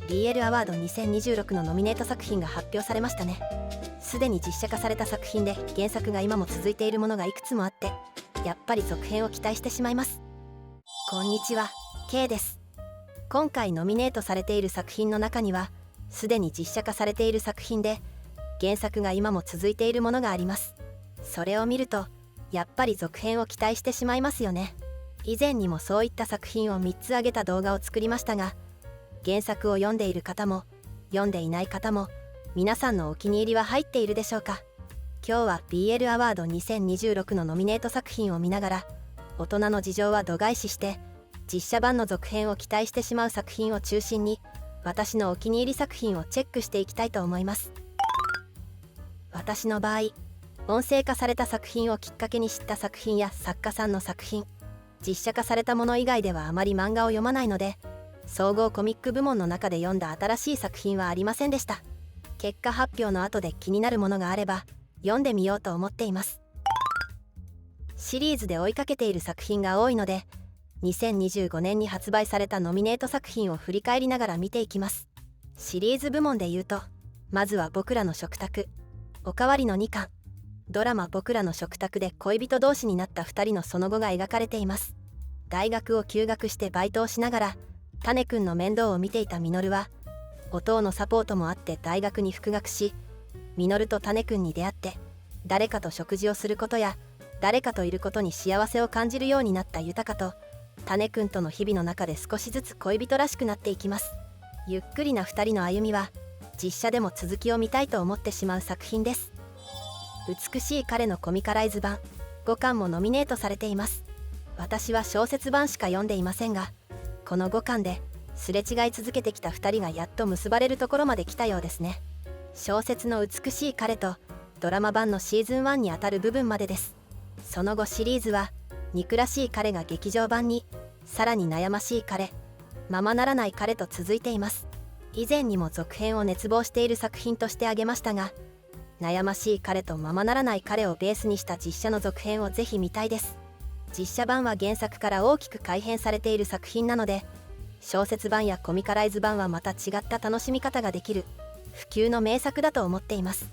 BL アワード2026のノミネート作品が発表されましたね。すでに実写化された作品で原作が今も続いているものがいくつもあって、やっぱり続編を期待してしまいます。こんにちは、K です。今回ノミネートされている作品の中には、すでに実写化されている作品で原作が今も続いているものがあります。それを見るとやっぱり続編を期待してしまいますよね。以前にもそういった作品を3つ挙げた動画を作りましたが、原作を読んでいる方も読んでいない方も皆さんのお気に入りは入っているでしょうか。今日は BL アワード2026のノミネート作品を見ながら、大人の事情は度外視して実写版の続編を期待してしまう作品を中心に、私のお気に入り作品をチェックしていきたいと思います。私の場合、音声化された作品をきっかけに知った作品や作家さんの作品、実写化されたもの以外ではあまり漫画を読まないので、総合コミック部門の中で読んだ新しい作品はありませんでした。結果発表の後で気になるものがあれば読んでみようと思っています。シリーズで追いかけている作品が多いので、2025年に発売されたノミネート作品を振り返りながら見ていきます。シリーズ部門で言うと、まずは僕らの食卓、おかわりの2巻。ドラマ僕らの食卓で恋人同士になった2人のその後が描かれています。大学を休学してバイトをしながら種くんの面倒を見ていたミノルは、お父のサポートもあって大学に復学し、ミノルと種くんに出会って誰かと食事をすることや誰かといることに幸せを感じるようになった豊と、種くんとの日々の中で少しずつ恋人らしくなっていきます。ゆっくりな2人の歩みは実写でも続きを見たいと思ってしまう作品です。美しい彼のコミカライズ版5巻もノミネートされています。私は小説版しか読んでいませんが、この5巻ですれ違い続けてきた2人がやっと結ばれるところまで来たようですね。小説の美しい彼とドラマ版のシーズン1にあたる部分までです。その後シリーズは憎らしい彼が劇場版に、さらに悩ましい彼、ままならない彼と続いています。以前にも続編を熱望している作品として挙げましたが、悩ましい彼とままならない彼をベースにした実写の続編をぜひ見たいです。実写版は原作から大きく改編されている作品なので、小説版やコミカライズ版はまた違った楽しみ方ができる不朽の名作だと思っています。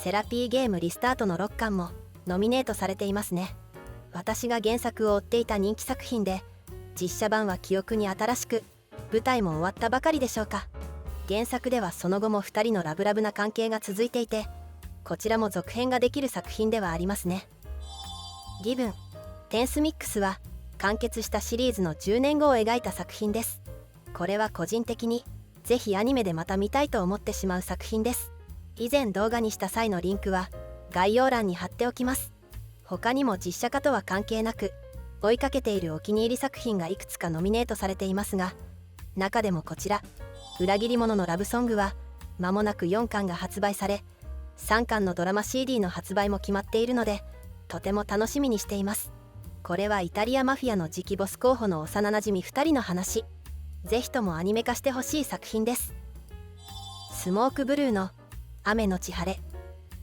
セラピーゲームリスタートの6巻もノミネートされていますね。私が原作を追っていた人気作品で、実写版は記憶に新しく、舞台も終わったばかりでしょうか。原作ではその後も2人のラブラブな関係が続いていて、こちらも続編ができる作品ではありますね。ギブンテンスミックスは完結したシリーズの10年後を描いた作品です。これは個人的にぜひアニメでまた見たいと思ってしまう作品です。以前動画にした際のリンクは概要欄に貼っておきます。他にも実写化とは関係なく追いかけているお気に入り作品がいくつかノミネートされていますが、中でもこちら裏切り者のラブソングは間もなく4巻が発売され、3巻のドラマ CD の発売も決まっているので、とても楽しみにしています。これはイタリアマフィアの次期ボス候補の幼なじみ2人の話。ぜひともアニメ化してほしい作品です。スモークブルーの雨のち晴れ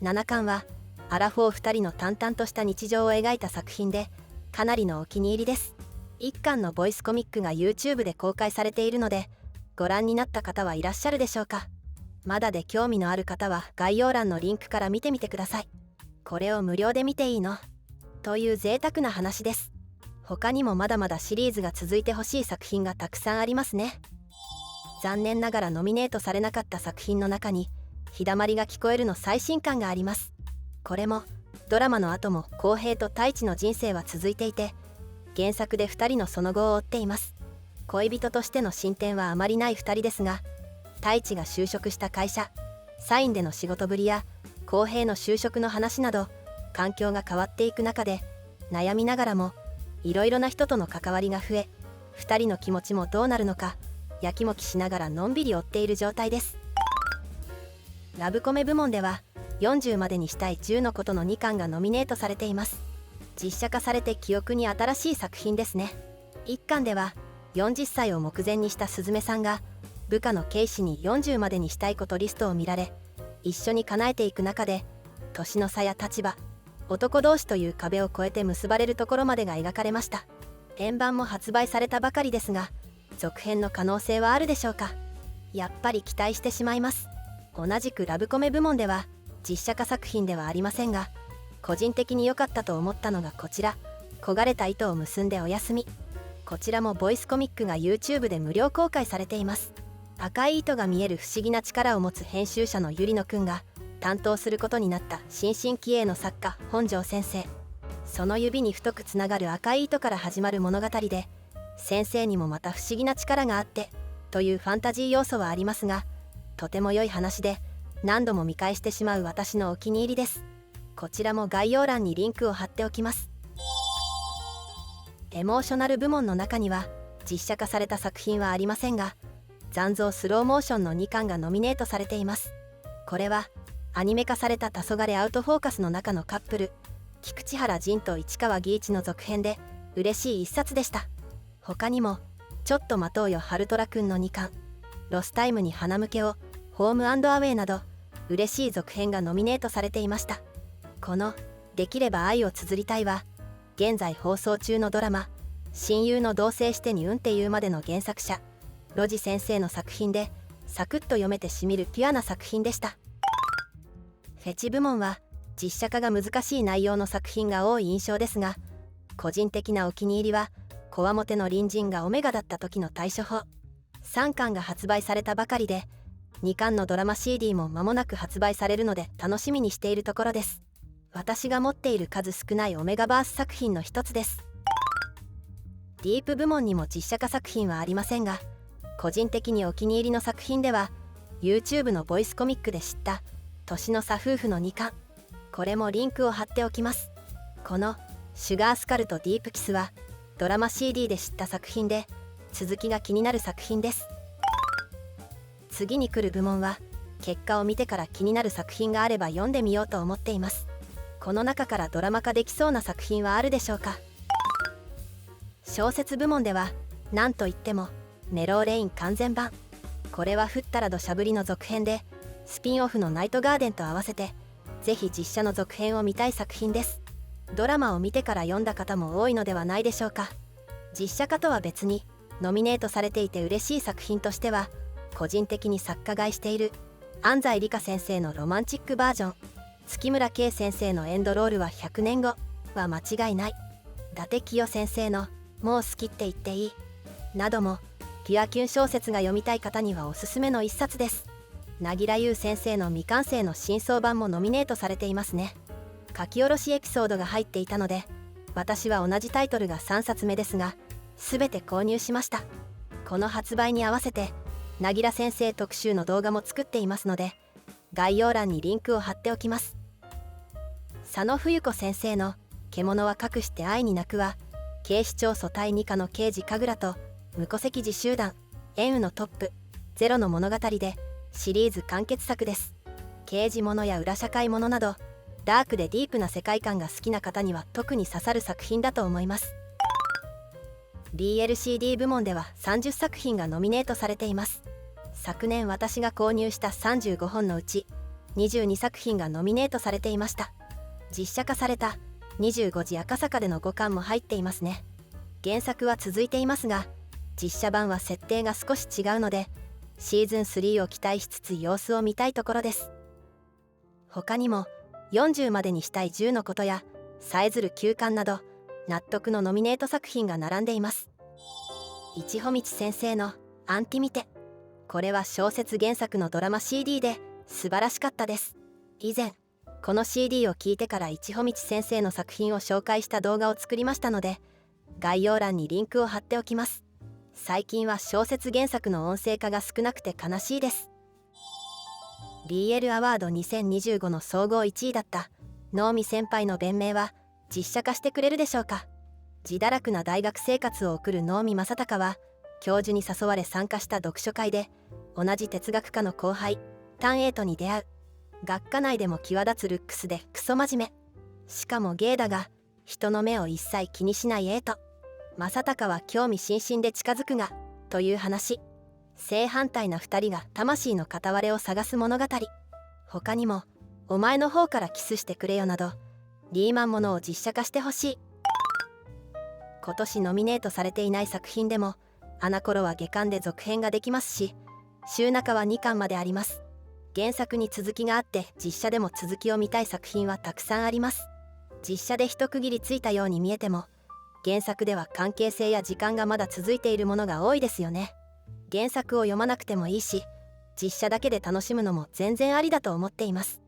7巻はアラフォー2人の淡々とした日常を描いた作品で、かなりのお気に入りです。1巻のボイスコミックが YouTube で公開されているので、ご覧になった方はいらっしゃるでしょうか。まだで興味のある方は概要欄のリンクから見てみてください。これを無料で見ていいの？という贅沢な話です。他にもまだまだシリーズが続いてほしい作品がたくさんありますね。残念ながらノミネートされなかった作品の中に日だまりが聞こえるの最新刊があります。これもドラマの後も浩平と太一の人生は続いていて、原作で2人のその後を追っています。恋人としての進展はあまりない2人ですが、太一が就職した会社サインでの仕事ぶりや浩平の就職の話など、環境が変わっていく中で悩みながらもいろいろな人との関わりが増え、2人の気持ちもどうなるのかやきもきしながらのんびり追っている状態です。ラブコメ部門では40までにしたい10のことの2巻がノミネートされています。実写化されて記憶に新しい作品ですね。1巻では40歳を目前にしたすずめさんが部下のケイシに40までにしたいことリストを見られ、一緒に叶えていく中で年の差や立場、男同士という壁を越えて結ばれるところまでが描かれました。円盤も発売されたばかりですが、続編の可能性はあるでしょうか。やっぱり期待してしまいます。同じくラブコメ部門では実写化作品ではありませんが、個人的に良かったと思ったのがこちら、焦がれた糸を結んでおやすみ。こちらもボイスコミックが YouTube で無料公開されています。赤い糸が見える不思議な力を持つ編集者のゆりのくんが担当することになった新進気鋭の作家本庄先生。その指に太くつながる赤い糸から始まる物語で、先生にもまた不思議な力があってというファンタジー要素はありますが、とても良い話で何度も見返してしまう私のお気に入りです。こちらも概要欄にリンクを貼っておきます。エモーショナル部門の中には実写化された作品はありませんが、残像スローモーションの2巻がノミネートされています。これはアニメ化された黄昏アウトフォーカスの中のカップル、菊池原仁と市川義一の続編で嬉しい一冊でした。他にもちょっと待とうよハルトラくんの2巻、ロスタイムに花向けを、ホームアンドアウェイなど嬉しい続編がノミネートされていました。このできれば愛を綴りたいは現在放送中のドラマ親友の同棲してにうんっていうまでの原作者ロジ先生の作品で、サクッと読めてしみるピュアな作品でした。フェチ部門は実写化が難しい内容の作品が多い印象ですが、個人的なお気に入りはこわもての隣人がオメガだった時の対処法。3巻が発売されたばかりで、2巻のドラマ CD も間もなく発売されるので楽しみにしているところです。私が持っている数少ないオメガバース作品の一つです。ディープ部門にも実写化作品はありませんが、個人的にお気に入りの作品では YouTube のボイスコミックで知った年の差夫婦の2巻、これもリンクを貼っておきます。このシュガースカルとディープキスはドラマ CD で知った作品で、続きが気になる作品です。次に来る部門は結果を見てから気になる作品があれば読んでみようと思っています。この中からドラマ化できそうな作品はあるでしょうか。小説部門ではなんといってもメローレイン完全版。これは降ったら土砂降りの続編で、スピンオフのナイトガーデンと合わせてぜひ実写の続編を見たい作品です。ドラマを見てから読んだ方も多いのではないでしょうか。実写化とは別にノミネートされていて嬉しい作品としては、個人的に作家買いしている安西理香先生のロマンチックバージョン、月村圭先生のエンドロールは100年後は間違いない、伊達清先生のもう好きって言っていいなどもピュアキュン小説が読みたい方にはおすすめの一冊です。凪良優先生の未完成の新装版もノミネートされていますね。書き下ろしエピソードが入っていたので、私は同じタイトルが3冊目ですが全て購入しました。この発売に合わせて凪良先生特集の動画も作っていますので、概要欄にリンクを貼っておきます。佐野冬子先生の獣は隠して愛に泣くは、警視庁組対2課の刑事神楽と無戸籍自集団縁雨のトップゼロの物語でシリーズ完結作です。刑事ものや裏社会ものなどダークでディープな世界観が好きな方には特に刺さる作品だと思います。 BLCD 部門では30作品がノミネートされています。昨年私が購入した35本のうち22作品がノミネートされていました。実写化された25時赤坂での5巻も入っていますね。原作は続いていますが実写版は設定が少し違うのでシーズン3を期待しつつ様子を見たいところです。他にも40までにしたい10のことやさえずる休館など納得のノミネート作品が並んでいます。一穂道先生のアンティミテ、これは小説原作のドラマ CD で素晴らしかったです。以前この CD を聞いてから一穂道先生の作品を紹介した動画を作りましたので概要欄にリンクを貼っておきます。最近は小説原作の音声化が少なくて悲しいです。 BL アワード2025の総合1位だった能見先輩の弁明は実写化してくれるでしょうか。自堕落な大学生活を送る能見正隆は教授に誘われ参加した読書会で同じ哲学科の後輩タンエイトに出会う。学科内でも際立つルックスでクソ真面目、しかもゲイだが人の目を一切気にしないエイト。正隆は興味津々で近づくがという話。正反対な2人が魂の片割れを探す物語。他にもお前の方からキスしてくれよなどリーマンものを実写化してほしい。今年ノミネートされていない作品でもあの頃は下巻で続編ができますし、週中は2巻まであります。原作に続きがあって実写でも続きを見たい作品はたくさんあります。実写で一区切りついたように見えても、原作では関係性や時間がまだ続いているものが多いですよね。原作を読まなくてもいいし、実写だけで楽しむのも全然ありだと思っています。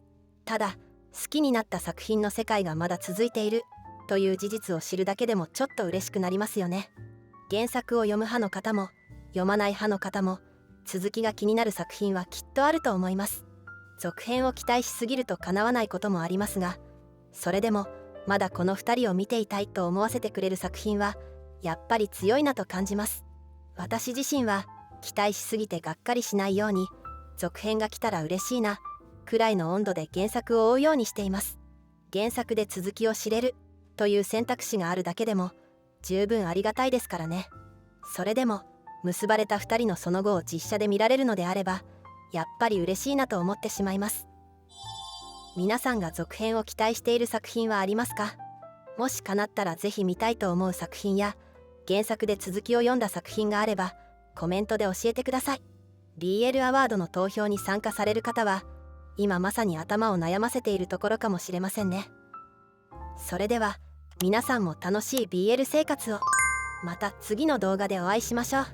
ただ、好きになった作品の世界がまだ続いているという事実を知るだけでもちょっと嬉しくなりますよね。原作を読む派の方も読まない派の方も、続きが気になる作品はきっとあると思います。続編を期待しすぎると叶わないこともありますが、それでもまだこの2人を見ていたいと思わせてくれる作品はやっぱり強いなと感じます。私自身は期待しすぎてがっかりしないように、続編が来たら嬉しいなくらいの温度で原作を追うようにしています。原作で続きを知れるという選択肢があるだけでも十分ありがたいですからね。それでも結ばれた2人のその後を実写で見られるのであれば、やっぱり嬉しいなと思ってしまいます。皆さんが続編を期待している作品はありますか？もし叶ったらぜひ見たいと思う作品や原作で続きを読んだ作品があればコメントで教えてください。 BL アワードの投票に参加される方は今まさに頭を悩ませているところかもしれませんね。それでは皆さんも楽しい BL 生活を。また次の動画でお会いしましょう。